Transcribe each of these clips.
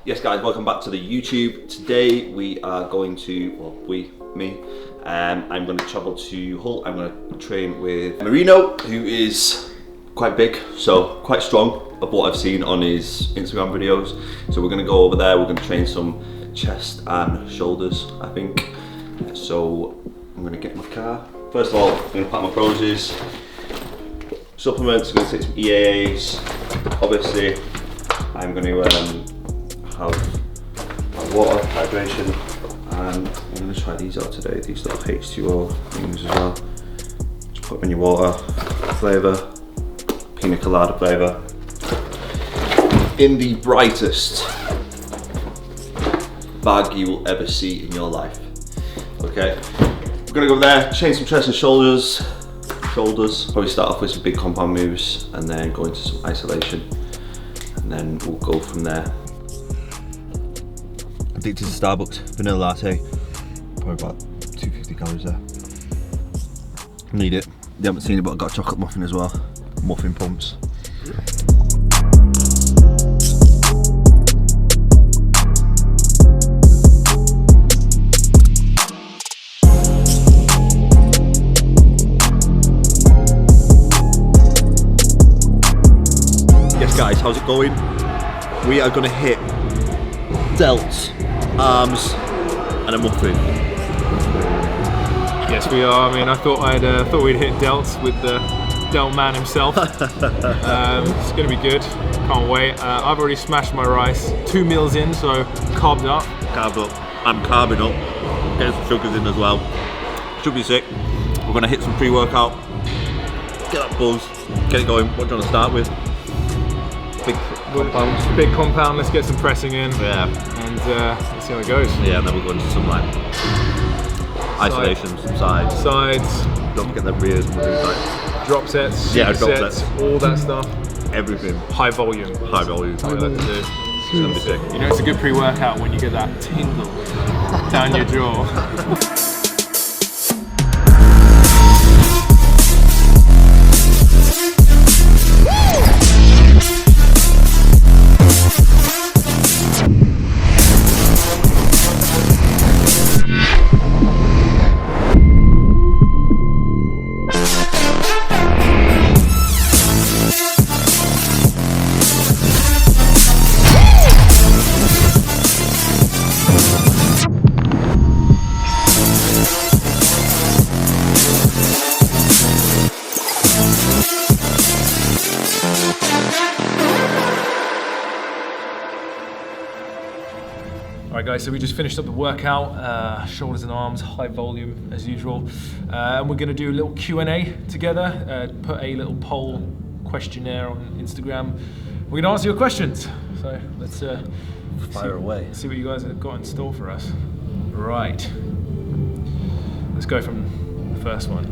Yes guys, welcome back to the YouTube. Today we are going to, I'm going to travel to Hull. I'm going to train with Marino, who is quite big, so quite strong of what I've seen on his Instagram videos. So we're going to go over there, we're going to train some chest and shoulders, I think. So I'm going to get in my car. First of all, I'm going to pack my Prozis, supplements, I'm going to take some EAAs. Obviously, I'm going to have water, hydration, and I'm going to try these out today, these little H2O things as well. Just put them in your water, flavour, pina colada flavour. In the brightest bag you will ever see in your life. Okay, we're going to go there, train some chest and shoulders. Probably start off with some big compound moves and then go into some isolation, and then we'll go from there. Addicted to Starbucks vanilla latte, probably about 250 calories there. Need it. You haven't seen it, but I've got a chocolate muffin as well. Muffin pumps. Yes guys, how's it going? We are gonna hit delts, arms, and a muffin. Yes, we are. I mean, I thought we'd hit delts with the delt man himself. It's gonna be good. Can't wait. I've already smashed my rice. 2 meals in, so carved up. I'm carving up. Getting some sugars in as well. Should be sick. We're gonna hit some pre-workout. Get that buzz. Get it going. What do you want to start with? Big compound. Let's get some pressing in. Yeah. And let's see how it goes. Yeah, and then we'll go into some like isolation, some sides. Don't forget the rears and moves, like drop sets. Yeah, drop sets. All that stuff. Everything. High volume. High volume. That's what I like to do. It's gonna be sick. You know, it's a good pre-workout when you get that tingle down your jaw. Alright guys, so we just finished up the workout, shoulders and arms, high volume as usual, and we're going to do a little Q&A together, put a little poll questionnaire on Instagram. We're going to answer your questions, so let's Fire away. See what you guys have got in store for us. Right, let's go from the first one.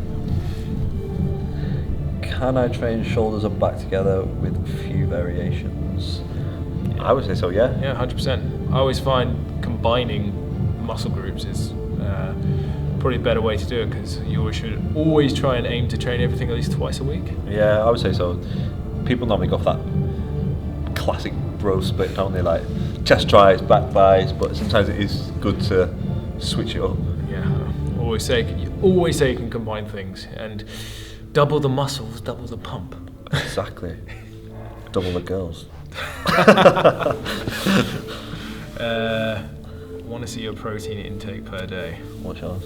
Can I train shoulders and back together with a few variations? I would say so, yeah. Yeah, 100%. I always find combining muscle groups is probably a better way to do it, because you should always try and aim to train everything at least twice a week. Yeah, I would say so. People normally go for that classic bro split, don't they? Like chest tries, back thighs, but sometimes it is good to switch it up. Yeah, always say you can combine things, and double the muscles, double the pump. Exactly. Double the girls. Want to see your protein intake per day. What's yours?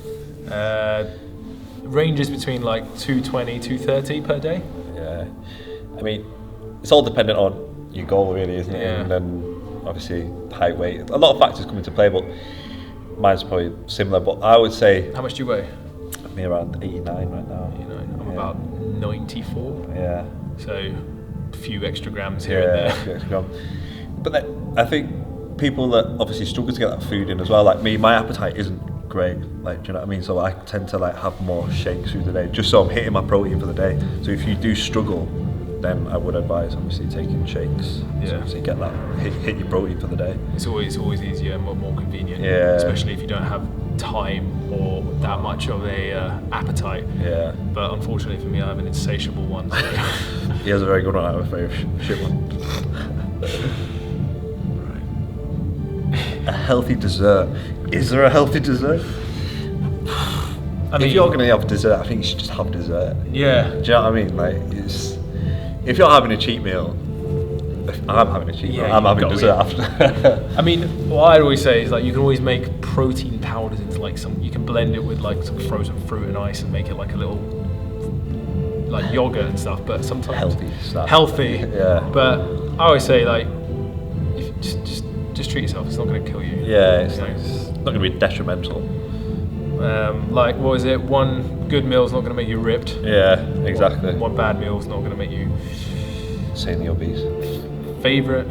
Ranges between like 220, 230 per day. Yeah. I mean, it's all dependent on your goal, really, isn't it? Yeah. And then obviously height, weight. A lot of factors come into play, but mine's probably similar. But I would say How much do you weigh? I'm around 89 right now. 89. I'm about 94. Yeah. So a few extra grams here and there. A few extra grams. But then, I think people that obviously struggle to get that food in as well, like me, my appetite isn't great, like, do you know what I mean? So I tend to like have more shakes through the day, just so I'm hitting my protein for the day. So if you do struggle, then I would advise obviously taking shakes. Yeah. So obviously get that, hit your protein for the day. It's always easier and more convenient. Yeah. Especially if you don't have time or that much of a appetite. Yeah. But unfortunately for me, I have an insatiable one. So. He has a very good one, I have a very shit one. a healthy dessert. Is there a healthy dessert? I mean, if you're gonna have dessert, I think you should just have dessert. Yeah. Do you know what I mean? Like, if you're having a cheat meal, if I'm having a cheat meal, I'm having dessert after. I mean, what I'd always say is like you can always make protein powders into like you can blend it with like some frozen fruit and ice and make it like a little like yogurt and stuff. But sometimes Healthy stuff. Healthy. Yeah. But I always say like, if just treat yourself. It's not going to kill you. Yeah, it's not going to be detrimental. Like, what is it? One good meal is not going to make you ripped. Yeah, exactly. One bad meal is not going to make you insanely obese. Favorite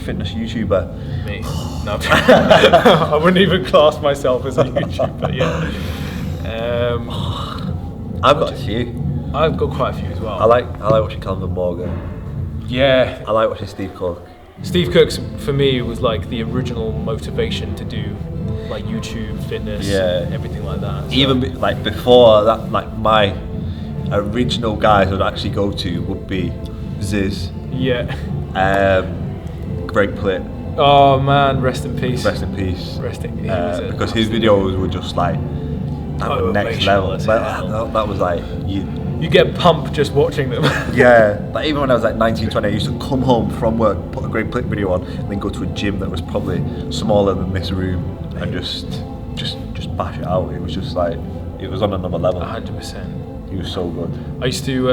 fitness YouTuber? Me. No, I wouldn't even class myself as a YouTuber. Yeah. I've got a few. I've got quite a few as well. I like watching Calvin Morgan. Yeah. I like watching Steve Cook. Steve Cook's for me was like the original motivation to do like YouTube, fitness, everything like that. So. Even like before that, like my original guys I'd actually go to would be Ziz. Yeah. Greg Plitt. Oh man, rest in peace. Rest in peace. Because his videos were just like next level. That was like you get pumped just watching them. Yeah, like even when I was like 19, 20, I used to come home from work, put a Greg Plitt video on, and then go to a gym that was probably smaller than this room, and just bash it out. It was just like, it was on another level. 100%. He was so good. I used to,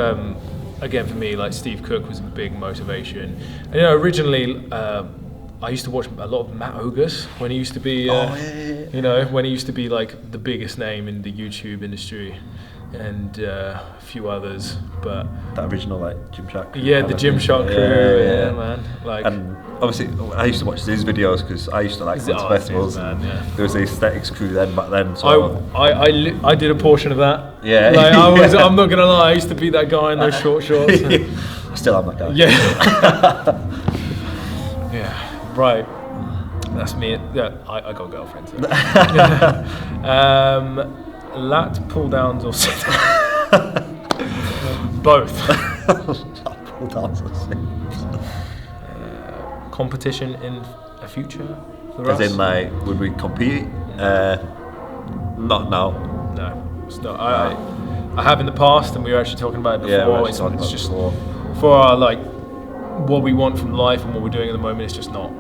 again for me, like Steve Cook was a big motivation. And, you know, originally I used to watch a lot of Matt Ogus when he used to be, you know, when he used to be like the biggest name in the YouTube industry. And a few others, but that original like Gymshark crew. Yeah, the Gymshark crew. Yeah, man. Like, and obviously, I used to watch his videos because I used to like dance festivals. Man, yeah. There was the aesthetics crew then back then. So I did a portion of that. Yeah. Like I'm not gonna lie. I used to be that guy in those short shorts. I still am that guy. Yeah. Yeah. Right. That's me. Yeah. I got a girlfriend. So. Lat pull downs or sit both. Pull downs or sit. Competition in a future for As us? in like, would we compete? Not now. No, it's not. I have in the past, and we were actually talking about it before. Yeah, it's just for our like what we want from life and what we're doing at the moment. It's just not.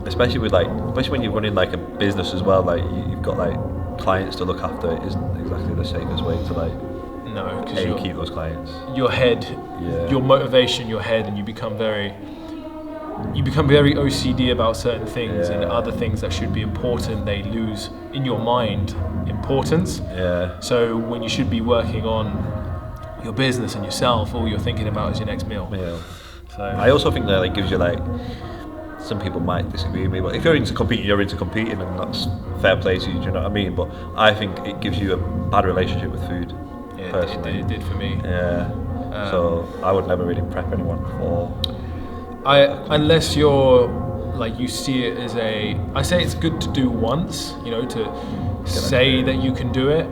Especially when you're running like a business as well. Like you've got like clients to look after. It isn't exactly the safest way to like keep those clients. Your head, your motivation, your head, and you become very OCD about certain things, and other things that should be important, they lose in your mind importance. Yeah. So when you should be working on your business and yourself, all you're thinking about is your next meal. Yeah. So I also think that it gives you like. Some people might disagree with me, but if you're into competing, you're into competing, and that's fair play to you, do you know what I mean? But I think it gives you a bad relationship with food, personally. It did for me. Yeah. So I would never really prep anyone for... Unless you're, like, you see it as I say it's good to do once, you know, to say that you can do it,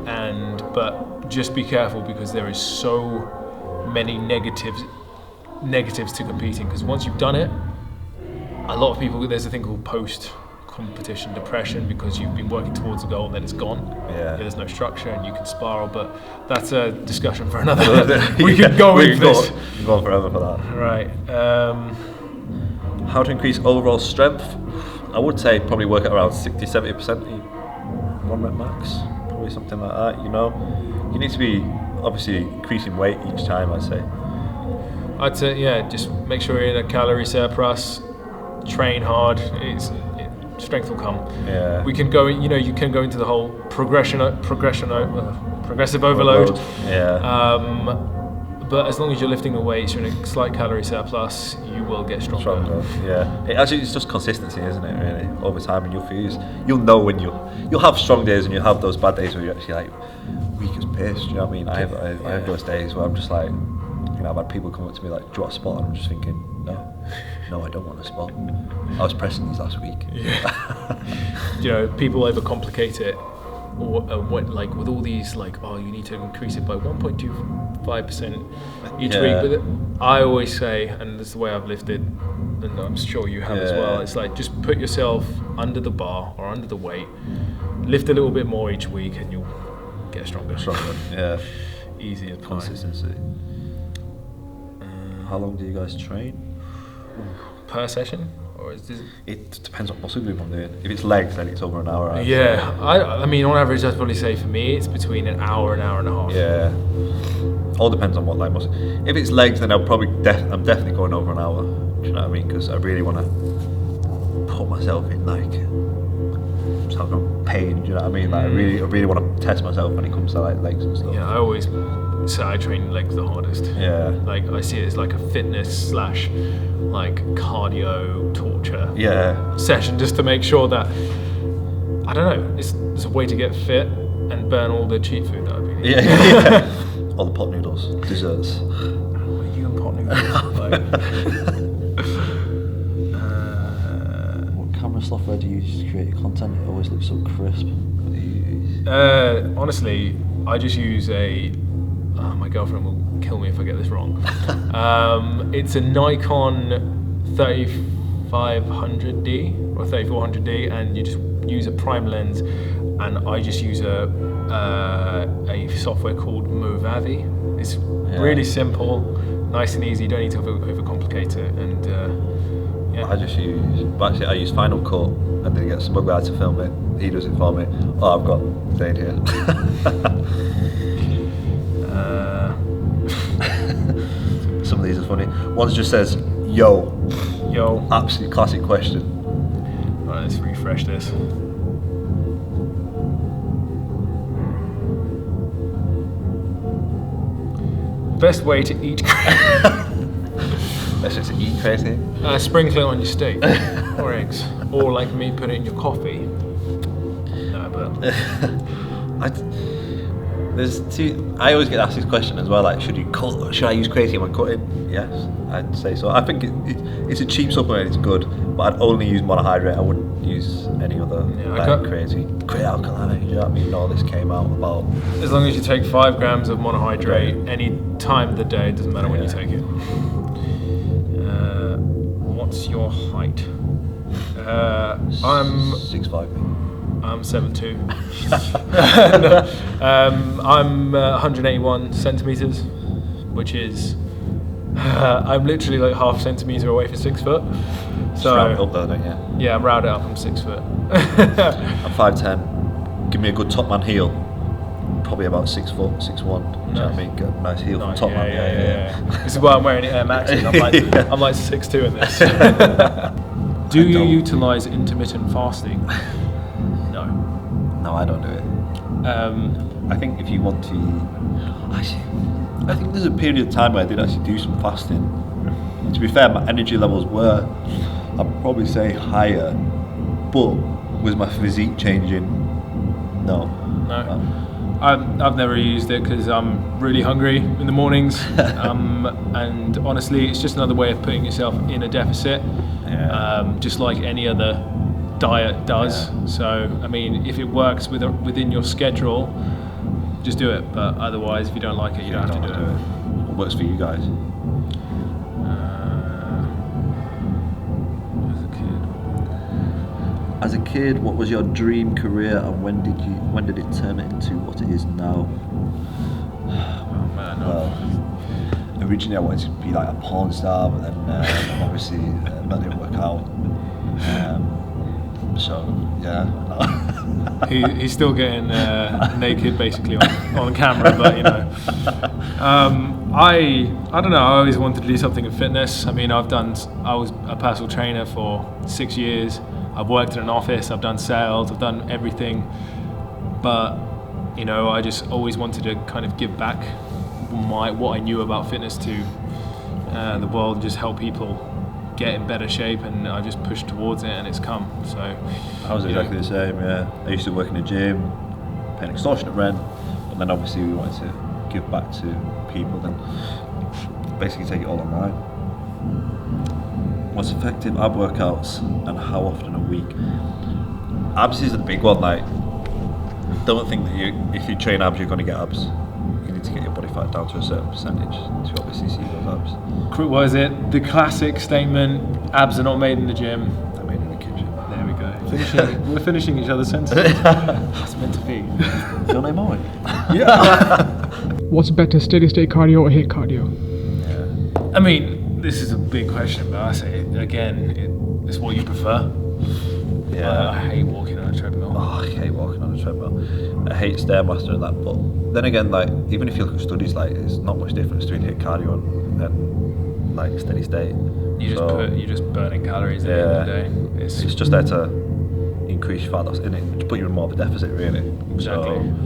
but just be careful because there is so many negatives to competing, because once you've done it, a lot of people, there's a thing called post-competition depression because you've been working towards a goal and then it's gone. Yeah. There's no structure and you can spiral, but that's a discussion for another. We could go into this. We've gone forever for that. Right. How to increase overall strength? I would say probably work at around 60-70%, 1 rep max, probably something like that, you know. You need to be obviously increasing weight each time, I'd say. Yeah, just make sure you're in a calorie surplus. Train hard. Strength will come. Yeah. We can go. You know, you can go into the whole progressive overload. Yeah. But as long as you're lifting the weights, you're in a slight calorie surplus, you will get stronger. Yeah. It's just consistency, isn't it? Really, over time, and you'll know when you'll have strong days and you'll have those bad days where you're actually like weak as piss. Do you know what I mean? I have those days where I'm just like, you know, I've had people come up to me like, "Do you want a spot?" And I'm just thinking, no, I don't want a spot. I was pressing these last week. Yeah. You know, people overcomplicate it, or like with all these like, you need to increase it by 1.25% each week. But I always say, and this is the way I've lifted, and I'm sure you have as well. It's like just put yourself under the bar or under the weight, lift a little bit more each week, and you'll get stronger. Yeah. Easy as pie. Consistency. How long do you guys train? Per session? Or is this... It depends what muscle group I'm doing. If it's legs, then it's over an hour. Yeah, I mean, on average, I'd probably say for me, it's between an hour and a half. Yeah. All depends on what leg muscle. If it's legs, then I'll probably I'm definitely going over an hour. Do you know what I mean? Because I really want to put myself in like some pain. Do you know what I mean? Like I really want to test myself when it comes to like legs and stuff. Yeah, I always say I train legs the hardest. Yeah. Like I see it as like a fitness / like cardio torture session, just to make sure that I don't know. It's a way to get fit and burn all the cheap food that I've been eating. Yeah. All the pot noodles, desserts. What are you and pot noodles? What camera software do you use to create your content? It always looks so crisp. What do you use? Honestly, I just use a. My girlfriend will kill me if I get this wrong. It's a Nikon 3500D or 3400D, and you just use a prime lens, and I just use a software called Movavi. It's really simple, nice and easy. You don't need to overcomplicate it, and I just use Final Cut, and then get some guy to film it. He does it for me. Oh, I've got the idea. Some of these are funny. One just says, yo. Absolutely classic question. Right, let's refresh this. Best way to eat Best way to eat crazy? Sprinkle it on your steak or eggs, or like me, put it in your coffee. No, but I always get asked this question as well, like should I use creatine when cutting? Yes, I'd say so. I think it's a cheap supplement, it's good, but I'd only use monohydrate. I wouldn't use any other creatine. Create alkaline, you know what I mean? All this came out about. As long as you take 5 grams of monohydrate any time of the day, it doesn't matter when you take it. What's your height? I'm 6'5". I'm 7'2". I'm 181 centimeters, which is I'm literally like half a centimeter away from 6 foot. So round it up there, don't you? Yeah, I'm rounded up. I'm 6 foot. I'm 5'10". Give me a good top man heel. Probably about 6 foot, 6'1". Do you know what I mean? Get a nice heel from top man. Yeah. This is why I'm wearing Air Maxes. I'm like I'm like 6'2" in this. Do you utilize intermittent fasting? No, I don't do it. I think if you want to, I think there's a period of time where I did actually do some fasting. To be fair, my energy levels were, I'd probably say higher, but was my physique changing? No. I've never used it because I'm really hungry in the mornings, and honestly, it's just another way of putting yourself in a deficit, just like any other diet does. So I mean, if it works within your schedule, just do it, but otherwise if you don't like it, you don't have to do it. What works for you guys? As a kid, what was your dream career, and when did it turn into what it is now? Well, originally I wanted to be like a porn star, but then obviously that didn't work out. So yeah. He's still getting naked basically on camera, but you know, I don't know. I always wanted to do something in fitness. I mean, I was a personal trainer for 6 years. I've worked in an office. I've done sales. I've done everything, but you know, I just always wanted to kind of give back what I knew about fitness to the world, and just help people get in better shape, and I just pushed towards it, and it's come. So I was exactly the same. Yeah, I used to work in a gym, paying extortionate rent, and then obviously we wanted to give back to people, and basically take it all online. What's effective ab workouts and how often a week? Abs is a big one. Like, don't think that if you train abs, you're going to get abs. You need to get your body fat down to a certain percentage to obviously see those abs. What is it? The classic statement: abs are not made in the gym. They're made in the kitchen. There we go. We're finishing each other's sentences. That's meant to be. Your name Owen? Yeah. What's better, steady state cardio or HIIT cardio? I mean, this is a big question, but I say again, it's what you prefer. Yeah. I hate walking on a treadmill. Oh, I hate walking on a treadmill. I hate Stairmaster and that, but then again, like, even if you look at studies, like, there's not much difference between HIIT cardio and like steady state. You're just burning calories at the end of the day. It's just there to increase fat loss in it, to put you in more of a deficit, really. Exactly. So,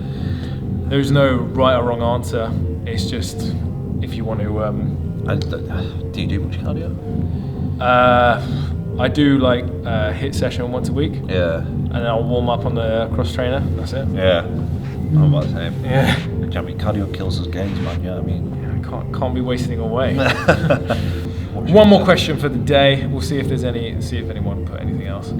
there's no right or wrong answer. It's just if you want to. do you do much cardio? I do like a HIIT session once a week, Yeah. and then I'll warm up on the cross trainer. That's it. Yeah. I'm about the same. Yeah. I mean, cardio kills us gains, man. You know what I mean? I can't be wasting away. One more question for the day. We'll see if there's any. See if anyone put anything else.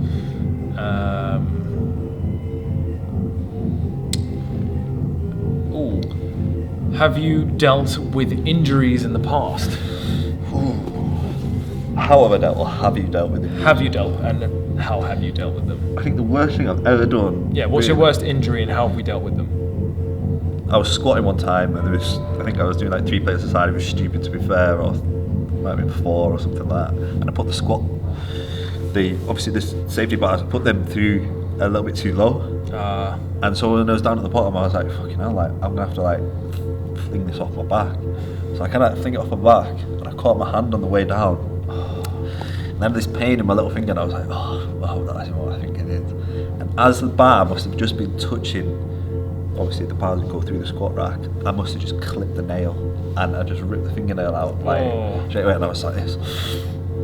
Have you dealt with injuries in the past? How have I dealt, or have you dealt with it? Have you dealt, and how have you dealt with them? I think the worst thing I've ever done. Yeah, what's your worst injury and how have we dealt with them? I was squatting one time, and I think I was doing like 3 plates aside. It was stupid, to be fair, or might have been 4 or something like that. And I put obviously the safety bars, I put them through a little bit too low. And so when I was down at the bottom, I was like, fucking hell, like, I'm gonna have to like fling this off my back. So I kind of fling it off my back, and I caught my hand on the way down. And I had this pain in my little finger, and I was like, oh, wow, that's what I think it is. And as the bar must have just been touching, obviously the bars would go through the squat rack, I must have just clipped the nail, and I just ripped the fingernail out, like, straight away, and I was like this.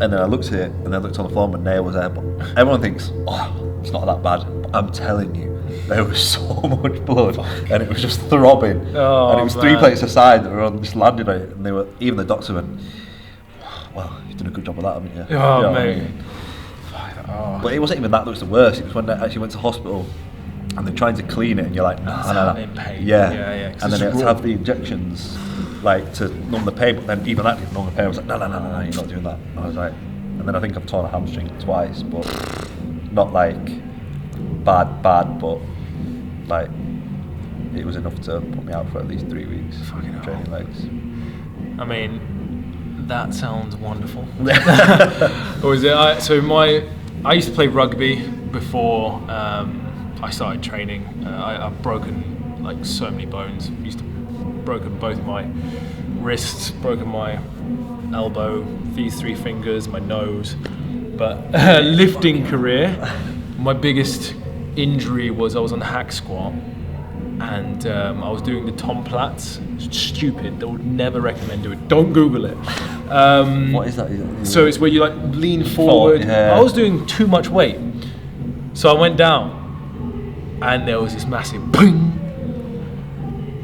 And then I looked at it, and then I looked on the floor, and my nail was there, but everyone thinks, oh, it's not that bad. But I'm telling you, there was so much blood, and it was just throbbing. And it was 3 plates aside that were on, just landing on it, and even the doctor went, well, you've done a good job of that, haven't you? Oh, you know mate. But it wasn't even that was the worst. It was when I actually went to hospital and they're trying to clean it, and you're like, no. In pain. Yeah. And then it's they had to raw. have the injections, like, to numb the pain, but then even that didn't numb the pain. I was like, no, you're not doing that. I was like, and then I think I've torn a hamstring twice, but not like bad, but like it was enough to put me out for at least 3 weeks. Fucking training hell. legs. I mean, that sounds wonderful. Or is it? I used to play rugby before I started training. I've broken like so many bones. Broken both my wrists, broken my elbow, these 3 fingers, my nose. But lifting career, my biggest injury was I was on hack squat, and I was doing the Tom Platz. Stupid. They would never recommend doing it. Don't Google it. What is that? So it's where you like lean forward. Yeah. I was doing too much weight, so I went down, and there was this massive ping,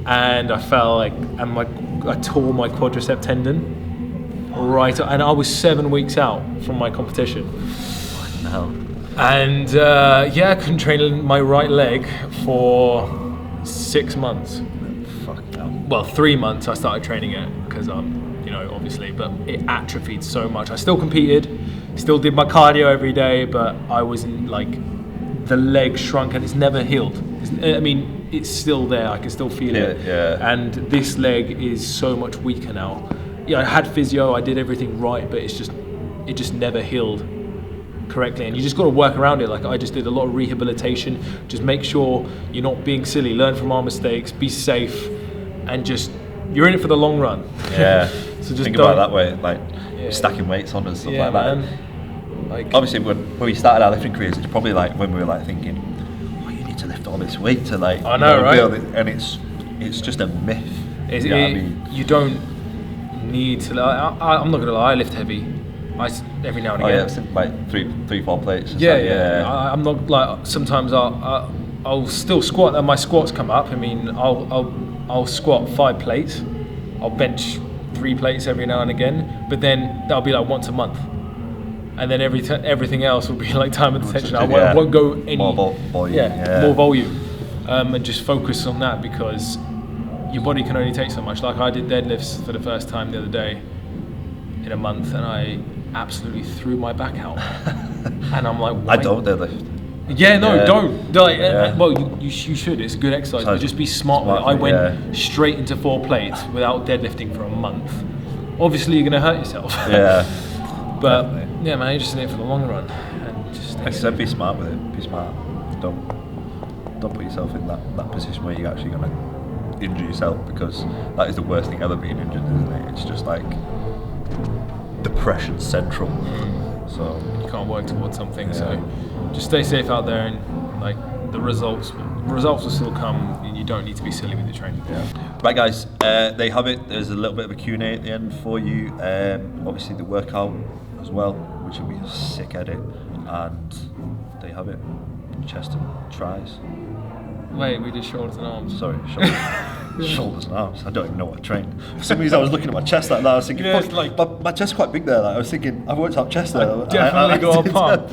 and I fell and I tore my quadricep tendon. Right, and I was 7 weeks out from my competition. No. And I couldn't train my right leg for 6 months. Fuck no. Well, 3 months I started training it because obviously, but it atrophied so much. I still competed, still did my cardio every day, but I was the leg shrunk and it's never healed. It's still there. I can still feel it. Yeah. And this leg is so much weaker now. Yeah, I had physio, I did everything right, but it just never healed correctly, and you just got to work around it. Like I just did a lot of rehabilitation. Just make sure you're not being silly, learn from our mistakes, be safe, and just you're in it for the long run. Yeah. So just think about it that way, like stacking weights on and stuff like that. Man. Like obviously when we started our lifting careers, it's probably like when we were like thinking, oh, you need to lift all this weight to like I know, right? build it, and it's just a myth. You know what I mean? You don't need to. I'm not gonna lie, I lift heavy. Every now and again. Oh yeah, like 3-4 plates. I'm not like sometimes I'll still squat and my squats come up. I'll squat 5 plates. I'll bench 3 plates every now and again, but then that'll be like once a month. And then everything else will be like time and attention. I won't go any more volume. more volume, and just focus on that because your body can only take so much. Like I did deadlifts for the first time the other day in a month, and I absolutely threw my back out. And I'm like, why? I don't deadlift. Yeah, no, don't. Like, Yeah. well, you should. It's a good exercise, but just be smart with it. I went straight into 4 plates without deadlifting for a month. Obviously, you're going to hurt yourself. Yeah. But definitely. yeah, man, you're just in it for the long run. And just Like I said, be smart with it. Be smart. Don't put yourself in that position where you're actually going to injure yourself, because that is the worst thing ever, being injured, isn't it? It's just like depression central. So you can't work towards something. So just stay safe out there, and like the results will still come. And you don't need to be silly with your training. Right, guys, there you have it. There's a little bit of a Q&A at the end for you. Obviously the workout as well, which will be a sick edit, and there you have it. Chest and tries. Wait, we did shoulders and arms. Sorry, shoulders and arms. I don't even know what I trained. For some reason I was looking at my chest like that. I was thinking, Yeah, fuck, it's like- my chest's quite big there. Like, I was thinking, I've worked out chest there. Definitely got a did. pump.